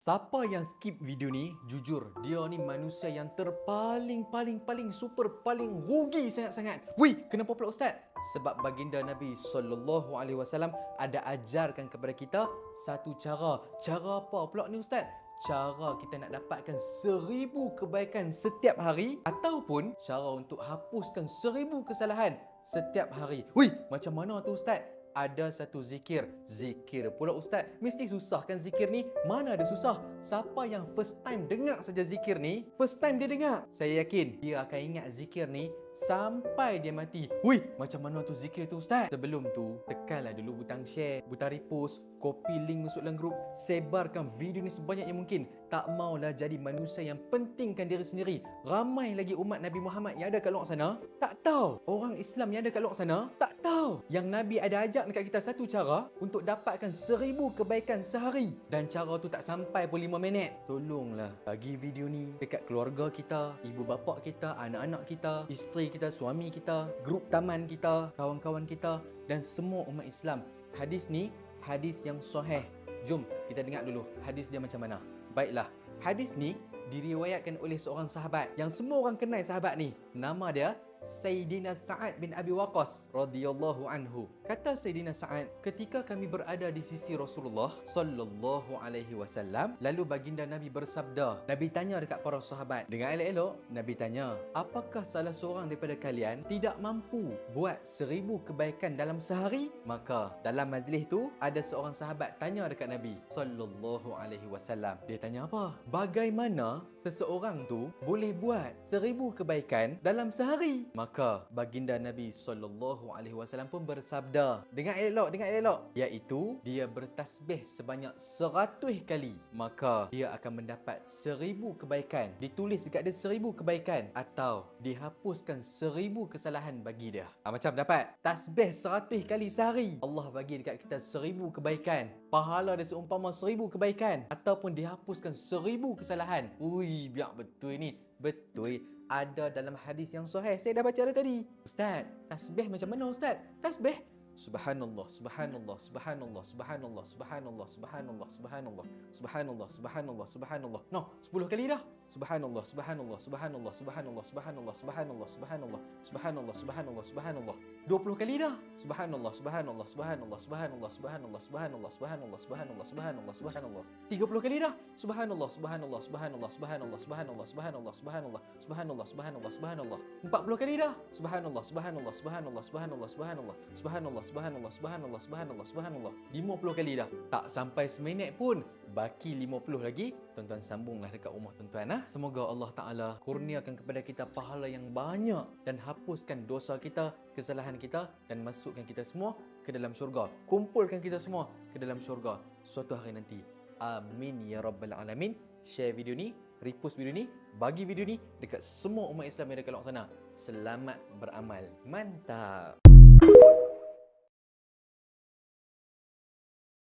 Siapa yang skip video ni, jujur, dia ni manusia yang paling super paling rugi sangat-sangat. Wih, kenapa pula Ustaz? Sebab baginda Nabi SAW ada ajarkan kepada kita satu cara. Cara apa pula ni Ustaz? Cara kita nak dapatkan 1000 kebaikan setiap hari ataupun cara untuk hapuskan 1000 kesalahan setiap hari. Wih, macam mana tu Ustaz? Ada satu zikir. Zikir pula Ustaz. Mesti susah kan zikir ni? Mana ada susah? Siapa yang first time dengar saja zikir ni, first time dia dengar, saya yakin dia akan ingat zikir ni sampai dia mati. Wih, macam mana tu zikir tu Ustaz? Sebelum tu, tekanlah dulu butang share, butang repost, copy link masuk dalam grup, sebarkan video ni sebanyak yang mungkin. Tak maulah jadi manusia yang pentingkan diri sendiri. Ramai lagi umat Nabi Muhammad yang ada kat luar sana, tak tahu. Orang Islam yang ada kat luar sana, tak tahu. Yang Nabi ada ajak dekat kita satu cara untuk dapatkan 1000 kebaikan sehari. Dan cara tu tak sampai pun 5 minit. Tolonglah bagi video ni dekat keluarga kita, ibu bapa kita, anak-anak kita, isteri kita, suami kita, grup taman kita, kawan-kawan kita dan semua umat Islam. Hadis ni hadis yang sahih. Jom kita dengar dulu hadis dia macam mana. Baiklah, hadis ni diriwayatkan oleh seorang sahabat yang semua orang kenal sahabat ni. Nama dia Sayyidina Sa'ad bin Abi Waqqas radhiyallahu anhu. Kata Sayyidina Sa'ad, ketika kami berada di sisi Rasulullah sallallahu alaihi wasallam, lalu baginda Nabi bersabda. Nabi tanya dekat para sahabat. Dengan elok-elok, Nabi tanya, apakah salah seorang daripada kalian tidak mampu buat 1000 kebaikan dalam sehari? Maka dalam majlis tu ada seorang sahabat tanya dekat Nabi sallallahu alaihi wasallam. Dia tanya apa? Bagaimana seseorang tu boleh buat 1000 kebaikan dalam sehari? Maka baginda Nabi SAW pun bersabda, dengar elok, iaitu dia bertasbih sebanyak 100 kali, maka dia akan mendapat 1000 kebaikan. Ditulis dekat dia 1000 kebaikan atau dihapuskan 1000 kesalahan bagi dia. Macam dapat tasbih 100 kali sehari, Allah bagi dekat kita 1000 kebaikan. Pahala dia seumpama 1000 kebaikan ataupun dihapuskan 1000 kesalahan. Ui, biar betul ni. Betul. Ada dalam hadis yang sahih. Saya dah baca tadi. Ustaz, tasbih macam mana Ustaz? Tasbih Subhanallah, Subhanallah, Subhanallah, Subhanallah, Subhanallah, Subhanallah, Subhanallah, Subhanallah, Subhanallah, Subhanallah. No, 10 kali dah. Subhanallah, Subhanallah, Subhanallah, Subhanallah, Subhanallah, Subhanallah, Subhanallah, Subhanallah, Subhanallah, Subhanallah. 20 kali dah. Subhanallah, Subhanallah, Subhanallah, Subhanallah, Subhanallah, Subhanallah, Subhanallah, Subhanallah, Subhanallah, Subhanallah. 30 kali dah. Subhanallah, Subhanallah, Subhanallah, Subhanallah, Subhanallah, Subhanallah, Subhanallah, Subhanallah, Subhanallah, Subhanallah. 40 kali dah. Subhanallah, Subhanallah, Subhanallah, Subhanallah, Subhanallah, Subhanallah, Subhanallah, Subhanallah, Subhanallah, Subhanallah. 50 kali dah. Tak sampai seminit pun. Baki 50 lagi. Tuan-tuan sambunglah dekat rumah tuan-tuan. Semoga Allah Ta'ala kurniakan kepada kita pahala yang banyak dan hapuskan dosa kita, kesalahan kita dan masukkan kita semua ke dalam syurga. Kumpulkan kita semua ke dalam syurga suatu hari nanti. Amin ya Rabbal Alamin. Share video ni, repost video ni, bagi video ni dekat semua umat Islam yang ada kat luar sana. Selamat beramal. Mantap.